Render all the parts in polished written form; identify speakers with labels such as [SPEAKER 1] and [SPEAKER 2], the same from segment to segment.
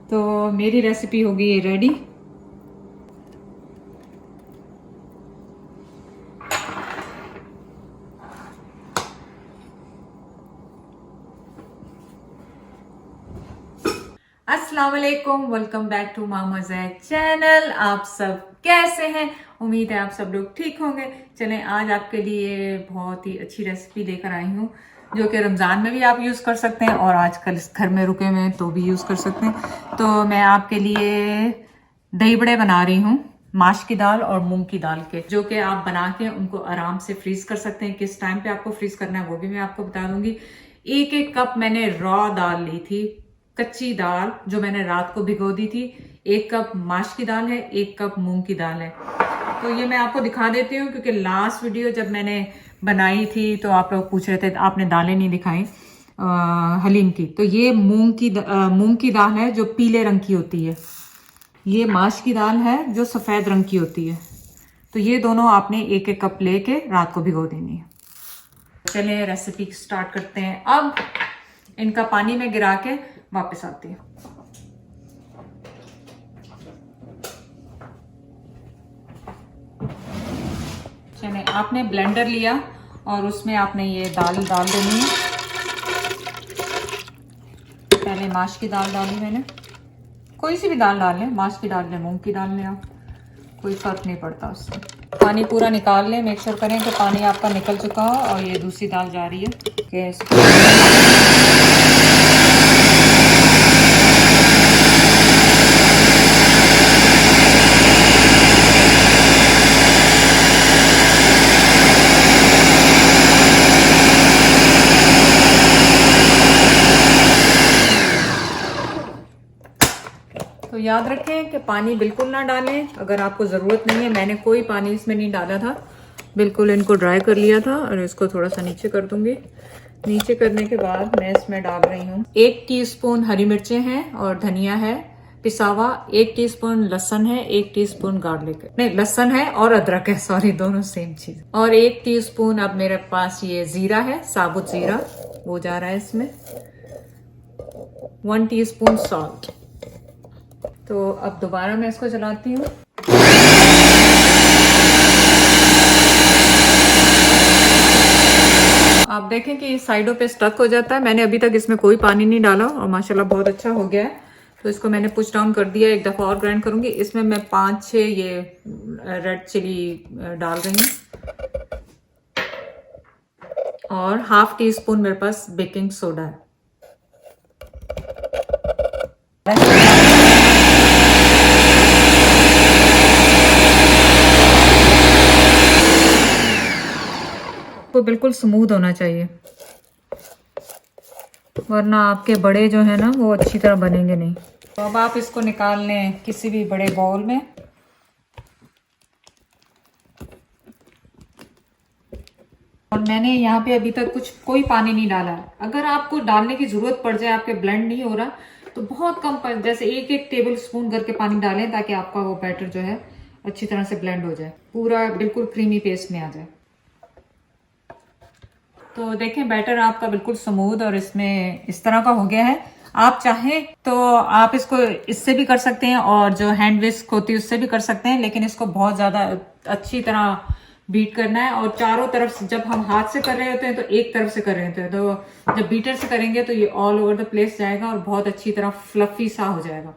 [SPEAKER 1] तो मेरी रेसिपी होगी रेडी। अस्सलाम वालेकुम, welcome back to Mama Zaid channel. आप सब कैसे हैं? उम्मीद है आप सब लोग ठीक होंगे। चलें, आज आपके लिए बहुत ही अच्छी रेसिपी लेकर आई हूँ जो कि रमज़ान में भी आप यूज़ कर सकते हैं और आजकल इस घर में रुके हुए हैं तो भी यूज़ कर सकते हैं। तो मैं आपके लिए दही बड़े बना रही हूँ माश की दाल और मूंग की दाल के, जो कि आप बना के उनको आराम से फ्रीज कर सकते हैं। किस टाइम पे आपको फ्रीज करना है वो भी मैं आपको बता दूंगी। एक एक कप मैंने रॉ दाल ली थी, कच्ची दाल, जो मैंने रात को भिगो दी थी। एक कप माश की दाल है, एक कप मूंग की दाल है। तो ये मैं आपको दिखा देती हूँ क्योंकि लास्ट वीडियो जब मैंने बनाई थी तो आप लोग पूछ रहे थे आपने दालें नहीं दिखाई हलीम की। तो ये मूंग की दाल है जो पीले रंग की होती है, ये माश की दाल है जो सफ़ेद रंग की होती है। तो ये दोनों आपने एक एक कप लेके रात को भिगो देनी है। चलिए रेसिपी स्टार्ट करते हैं। अब इनका पानी में गिरा के वापस आती हूँ। चलिए, आपने ब्लेंडर लिया और उसमें आपने ये दाल डाल देनी है। पहले माश की दाल डाली मैंने, कोई सी भी दाल डाल लें, माश की डाल लें, मूंग की डाल लें, आप कोई फर्क नहीं पड़ता उससे। पानी पूरा निकाल लें, मेक श्योर करें कि पानी आपका निकल चुका हो। और ये दूसरी दाल जा रही है तो याद रखें कि पानी बिल्कुल ना डालें अगर आपको ज़रूरत नहीं है। मैंने कोई पानी इसमें नहीं डाला था, बिल्कुल इनको ड्राई कर लिया था। और इसको थोड़ा सा नीचे कर दूंगी। नीचे करने के बाद मैं इसमें डाल रही हूँ 1 टीस्पून हरी मिर्चें हैं और धनिया है पिसावा, 1 टीस्पून लहसुन है, 1 टीस्पून गार्लिक, नहीं लहसुन है और अदरक है, सॉरी दोनों सेम चीज। और 1 टीस्पून अब मेरे पास ये जीरा है, साबुत जीरा, वो जा रहा है इसमें। 1 टीस्पून सॉल्ट। तो अब दोबारा मैं इसको चलाती हूँ। आप देखें कि साइडों पे स्टक हो जाता है। मैंने अभी तक इसमें कोई पानी नहीं डाला और माशाल्लाह बहुत अच्छा हो गया है। तो इसको मैंने पुश डाउन कर दिया। एक दफ़ा और ग्राइंड करूंगी। इसमें मैं 5-6 ये रेड चिली डाल रही हूँ और ½ टीस्पून मेरे पास बेकिंग सोडा है। तो बिल्कुल स्मूथ होना चाहिए, वरना आपके बड़े जो है ना वो अच्छी तरह बनेंगे नहीं। तो अब आप इसको निकाल लें किसी भी बड़े बाउल में। और मैंने यहाँ पे अभी तक कोई पानी नहीं डाला है। अगर आपको डालने की जरूरत पड़ जाए, आपके ब्लेंड नहीं हो रहा, तो बहुत कम, जैसे 1-1 टेबल स्पून करके पानी डालें ताकि आपका वो बैटर जो है अच्छी तरह से ब्लेंड हो जाए, पूरा बिल्कुल क्रीमी पेस्ट में आ जाए। तो देखें बैटर आपका बिल्कुल स्मूथ और इसमें इस तरह का हो गया है। आप चाहें तो आप इसको इससे भी कर सकते हैं और जो हैंड विस्क होती है उससे भी कर सकते हैं, लेकिन इसको बहुत ज़्यादा अच्छी तरह बीट करना है। और चारों तरफ से, जब हम हाथ से कर रहे होते हैं तो एक तरफ से कर रहे होते हैं, तो जब बीटर से करेंगे तो ये ऑल ओवर द प्लेस जाएगा और बहुत अच्छी तरह फ्लफी सा हो जाएगा,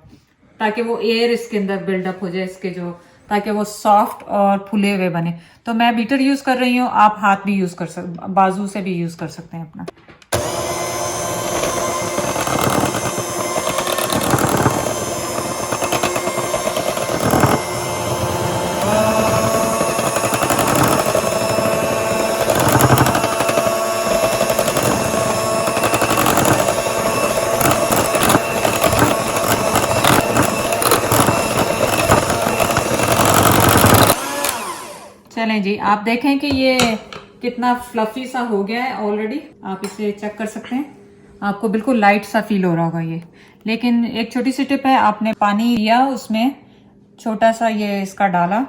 [SPEAKER 1] ताकि वो एयर इसके अंदर बिल्डअप हो जाए इसके, जो ताकि वो सॉफ्ट और फुले हुए बने। तो मैं बीटर यूज कर रही हूँ, आप हाथ भी यूज कर सकते, बाजू से भी यूज कर सकते हैं अपना। चलें जी, आप देखें कि ये कितना फ्लफी सा हो गया है ऑलरेडी। आप इसे चेक कर सकते हैं, आपको बिल्कुल लाइट सा फील हो रहा होगा ये। लेकिन एक छोटी सी टिप है, आपने पानी लिया, उसमें छोटा सा ये इसका डाला,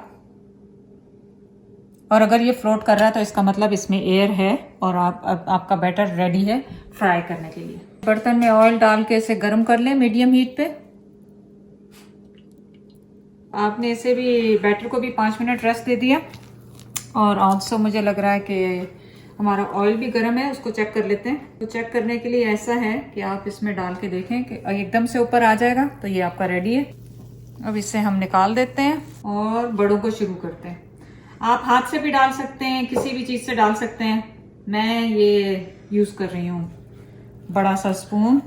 [SPEAKER 1] और अगर ये फ्लोट कर रहा है तो इसका मतलब इसमें एयर है और आपका बैटर रेडी है फ्राई करने के लिए। बर्तन में ऑयल डाल के इसे गर्म कर लें मीडियम हीट पे। आपने इसे भी बैटर को भी 5 मिनट रेस्ट दे दिया। और ऑल्सो मुझे लग रहा है कि हमारा ऑयल भी गर्म है, उसको चेक कर लेते हैं। तो चेक करने के लिए ऐसा है कि आप इसमें डाल के देखें कि एकदम से ऊपर आ जाएगा तो ये आपका रेडी है। अब इसे हम निकाल देते हैं और बड़ों को शुरू करते हैं। आप हाथ से भी डाल सकते हैं, किसी भी चीज़ से डाल सकते हैं। मैं ये यूज़ कर रही हूँ बड़ा सा स्पून।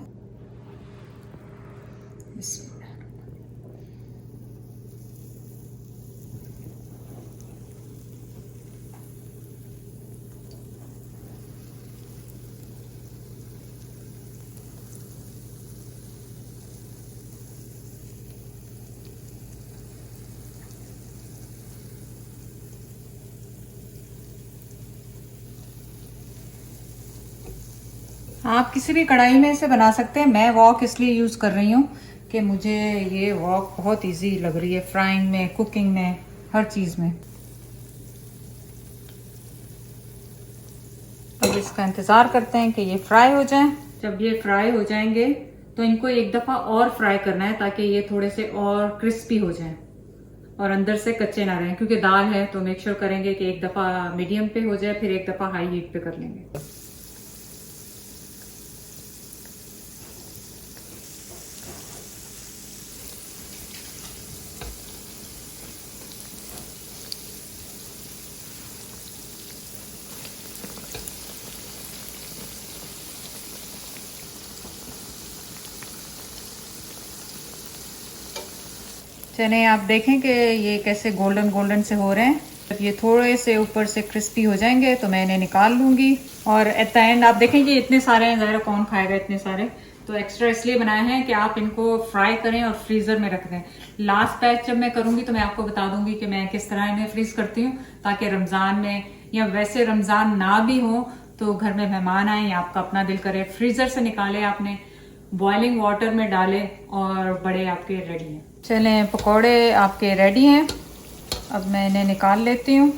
[SPEAKER 1] आप किसी भी कढ़ाई में इसे बना सकते हैं। मैं वॉक इसलिए यूज़ कर रही हूँ कि मुझे ये वॉक बहुत इजी लग रही है, फ्राइंग में, कुकिंग में, हर चीज़ में। अब इसका इंतज़ार करते हैं कि ये फ्राई हो जाए। जब ये फ्राई हो जाएंगे तो इनको एक दफ़ा और फ्राई करना है ताकि ये थोड़े से और क्रिस्पी हो जाएं और अंदर से कच्चे ना रहें, क्योंकि दाल है तो मेक श्योर करेंगे कि एक दफ़ा मीडियम पे हो जाए, फिर एक दफ़ा हाई हीट पे कर लेंगे। चने आप देखें कि ये कैसे गोल्डन गोल्डन से हो रहे हैं। जब ये थोड़े से ऊपर से क्रिस्पी हो जाएंगे तो मैं इन्हें निकाल लूँगी। और एट द एंड आप देखें कि इतने सारे हैं, ज़ाहिर कौन खाएगा इतने सारे, तो एक्स्ट्रा इसलिए बनाए हैं कि आप इनको फ्राई करें और फ्रीज़र में रख दें। लास्ट बैच जब मैं करूँगी तो मैं आपको बता दूंगी कि मैं किस तरह इन्हें फ्रीज़ करती हूँ, ताकि रमज़ान में या वैसे रमज़ान ना भी हो तो घर में मेहमान आए या आपका अपना दिल करे, फ्रीज़र से निकाले आपने, बॉइलिंग वाटर में डाले और बड़े आपके रेडी हैं। चलें, पकोड़े आपके रेडी हैं। अब मैं इन्हें निकाल लेती हूँ।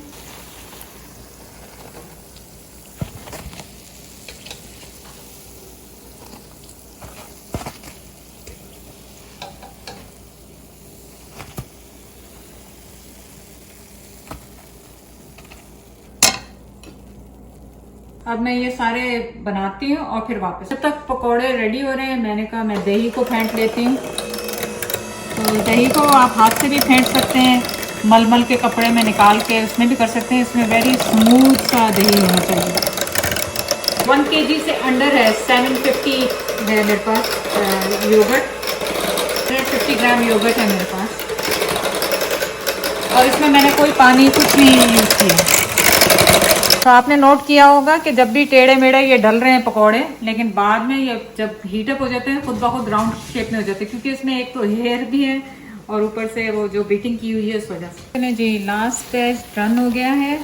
[SPEAKER 1] अब मैं ये सारे बनाती हूँ और फिर वापस। जब तक पकोड़े रेडी हो रहे हैं मैंने कहा मैं दही को फेंट लेती हूँ। तो दही को आप हाथ से भी फेंट सकते हैं, मलमल के कपड़े में निकाल के उसमें भी कर सकते हैं। इसमें वेरी स्मूथ सा दही होना चाहिए। 1 kg से अंडर है, 750 है मेरे पास योगर्ट, 150 ग्राम योगर्ट है मेरे पास। और इसमें मैंने कोई पानी कुछ नहीं यूज़ किया। तो आपने नोट किया होगा कि जब भी टेढ़े मेढ़े ये डल रहे हैं पकोड़े, लेकिन बाद में ये जब हीटअप हो जाते हैं खुद ब खुद राउंड शेप में हो जाते हैं, क्योंकि इसमें एक तो हेयर भी है और ऊपर से वो जो बीटिंग की हुई है उस वजह से। चलिए जी, लास्ट स्टेज डन हो गया है।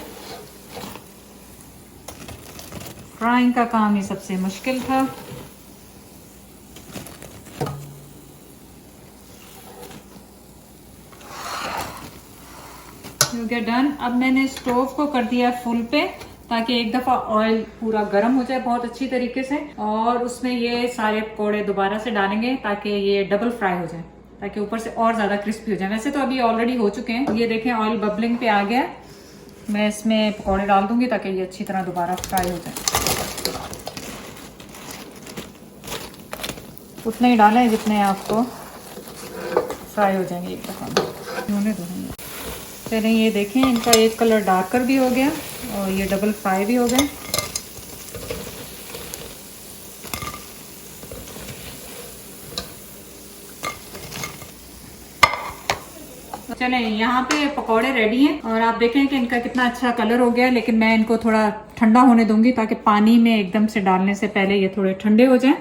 [SPEAKER 1] फ्राइंग का काम ही सबसे मुश्किल था। हो गया डन। अब मैंने स्टोव को कर दिया फुल पे ताकि एक दफा ऑयल पूरा गर्म हो जाए बहुत अच्छी तरीके से, और उसमें ये सारे पकौड़े दोबारा से डालेंगे ताकि ये डबल फ्राई हो जाए, ताकि ऊपर से और ज्यादा क्रिस्पी हो जाए। वैसे तो अभी ऑलरेडी हो चुके हैं। ये देखें ऑयल बबलिंग पे आ गया। मैं इसमें पकौड़े डाल दूंगी ताकि ये अच्छी तरह दोबारा फ्राई हो जाए। उतने ही डालें जितने आपको फ्राई हो जाएंगे एक दफा में। होने दो। चलिए ये देखें, इनका एक कलर डार्कर भी हो गया और ये डबल फ्राई भी हो गए। चलें, यहाँ पे पकौड़े रेडी हैं और आप देखें कि इनका कितना अच्छा कलर हो गया। लेकिन मैं इनको थोड़ा ठंडा होने दूंगी ताकि पानी में एकदम से डालने से पहले ये थोड़े ठंडे हो जाएं।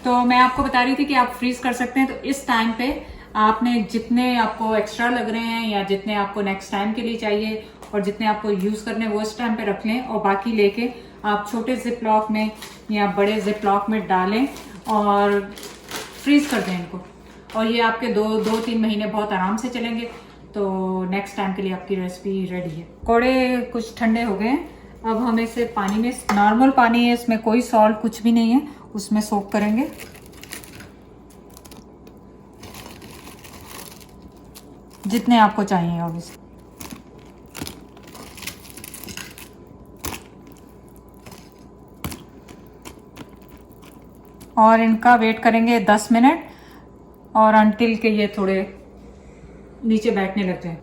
[SPEAKER 1] तो मैं आपको बता रही थी कि आप फ्रीज कर सकते हैं। तो इस टाइम पे आपने जितने आपको एक्स्ट्रा लग रहे हैं या जितने आपको नेक्स्ट टाइम के लिए चाहिए और जितने आपको यूज करने वो इस टाइम पे रख लें, और बाकी लेके आप छोटे जिप लॉक में या बड़े जिप लॉक में डालें और फ्रीज कर दें इनको। और ये आपके 2-3 महीने बहुत आराम से चलेंगे। तो नेक्स्ट टाइम के लिए आपकी रेसिपी रेडी है। पकौड़े कुछ ठंडे हो गए। अब हम इसे पानी में, नॉर्मल पानी है, इसमें कोई सॉल्ट कुछ भी नहीं है, उसमें सोक करेंगे। जितने आपको चाहिए ऑब्वियसली। और इनका वेट करेंगे 10 मिनट, और अंटिल के ये थोड़े नीचे बैठने लग जाए।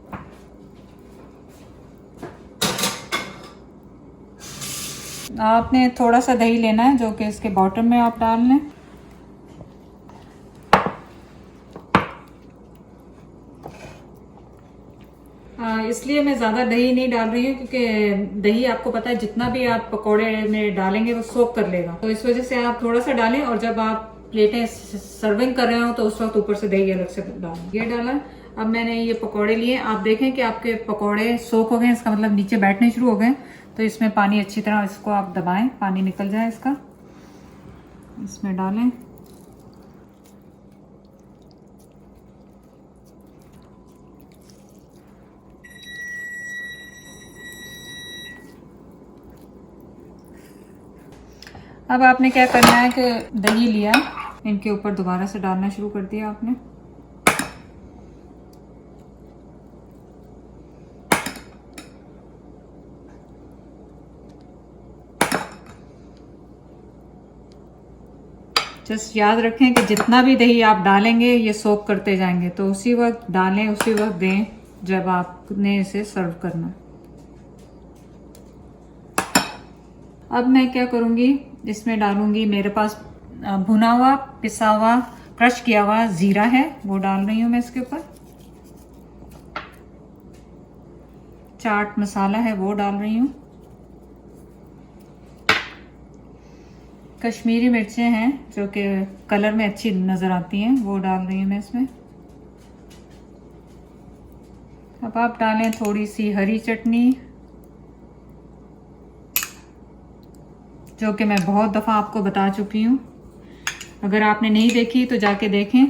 [SPEAKER 1] आपने थोड़ा सा दही लेना है जो कि इसके बॉटम में आप डाल लें। इसलिए मैं ज़्यादा दही नहीं डाल रही हूँ क्योंकि दही आपको पता है जितना भी आप पकोड़े में डालेंगे वो सोक कर लेगा, तो इस वजह से आप थोड़ा सा डालें, और जब आप प्लेटें सर्विंग कर रहे हो तो उस वक्त ऊपर से दही अलग से डालें। ये डाला। अब मैंने ये पकोड़े लिए, आप देखें कि आपके पकोड़े सोक हो गए, इसका मतलब नीचे बैठने शुरू हो गए। तो इसमें पानी अच्छी तरह इसको आप दबाएं, पानी निकल जाए इसका, इसमें डालें। अब आपने क्या करना है कि दही लिया, इनके ऊपर दोबारा से डालना शुरू कर दिया आपने। जस्ट याद रखें कि जितना भी दही आप डालेंगे ये सोक करते जाएंगे, तो उसी वक्त डालें, उसी वक्त दें जब आपने इसे सर्व करना। अब मैं क्या करूंगी, इसमें डालूंगी, मेरे पास भुना हुआ पिसा हुआ क्रश किया हुआ जीरा है, वो डाल रही हूं मैं इसके ऊपर। चाट मसाला है वो डाल रही हूँ। कश्मीरी मिर्चें हैं जो कि कलर में अच्छी नजर आती हैं, वो डाल रही हूँ मैं इसमें। अब आप डालें थोड़ी सी हरी चटनी, जो कि मैं बहुत दफ़ा आपको बता चुकी हूँ, अगर आपने नहीं देखी तो जाके देखें।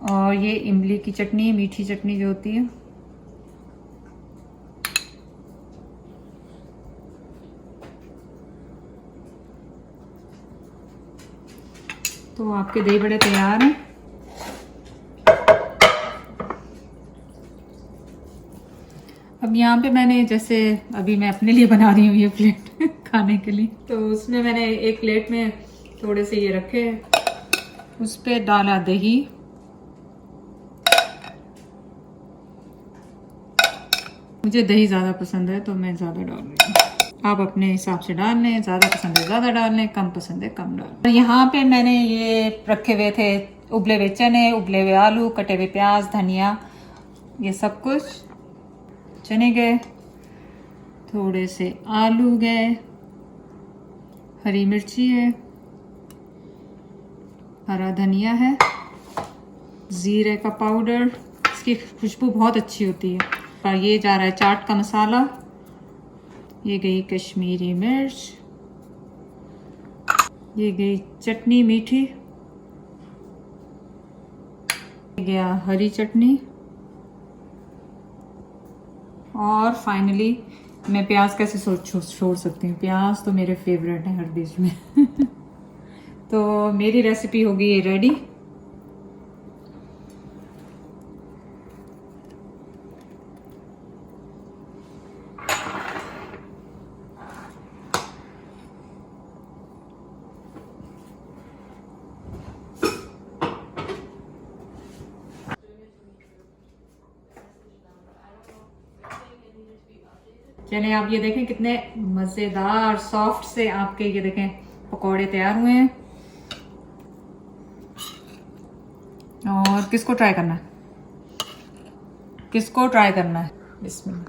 [SPEAKER 1] और ये इमली की चटनी, मीठी चटनी जो होती है। तो आपके दही बड़े तैयार हैं। अब यहाँ पे मैंने, जैसे अभी मैं अपने लिए बना रही हूँ ये प्लेट खाने के लिए, तो उसमें मैंने एक प्लेट में थोड़े से ये रखे, उस पे डाला दही, मुझे दही ज़्यादा पसंद है तो मैं ज़्यादा डाल रही हूँ। आप अपने हिसाब से डाल लें, ज़्यादा पसंद है ज़्यादा डाल लें, कम पसंद है कम डाल लें। यहाँ पे मैंने ये रखे हुए थे उबले हुए चने, उबले हुए आलू, कटे हुए प्याज, धनिया, ये सब कुछ। चने गए, थोड़े से आलू गए, हरी मिर्ची है, हरा धनिया है, जीरे का पाउडर, इसकी खुशबू बहुत अच्छी होती है। और ये जा रहा है चाट का मसाला, ये गई कश्मीरी मिर्च, ये गई चटनी मीठी, गया हरी चटनी, और फाइनली मैं प्याज कैसे छोड़ सकती हूँ, प्याज तो मेरे फेवरेट है हर डिश में तो मेरी रेसिपी होगी ये रेडी। चलिए आप ये देखें कितने मज़ेदार सॉफ्ट से आपके ये देखें पकौड़े तैयार हुए हैं। और किसको ट्राई करना है, किसको ट्राई करना है, बिस्मिल्लाह।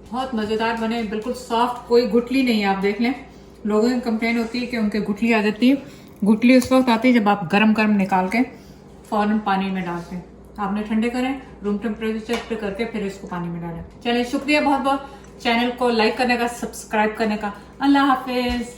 [SPEAKER 1] बहुत मज़ेदार बने, बिल्कुल सॉफ्ट, कोई गुठली नहीं है। आप देख लें, लोगों की कंप्लेन होती है कि उनके गुठली आ जाती है। गुठली उस वक्त आती है जब आप गरम गरम निकाल के फौरन पानी में डालते हैं। आपने ठंडे करें, रूम टेम्परेचर पे करके फिर इसको पानी में डालें। चलिए शुक्रिया बहुत बहुत, चैनल को लाइक करने का, सब्सक्राइब करने का। अल्लाह हाफिज।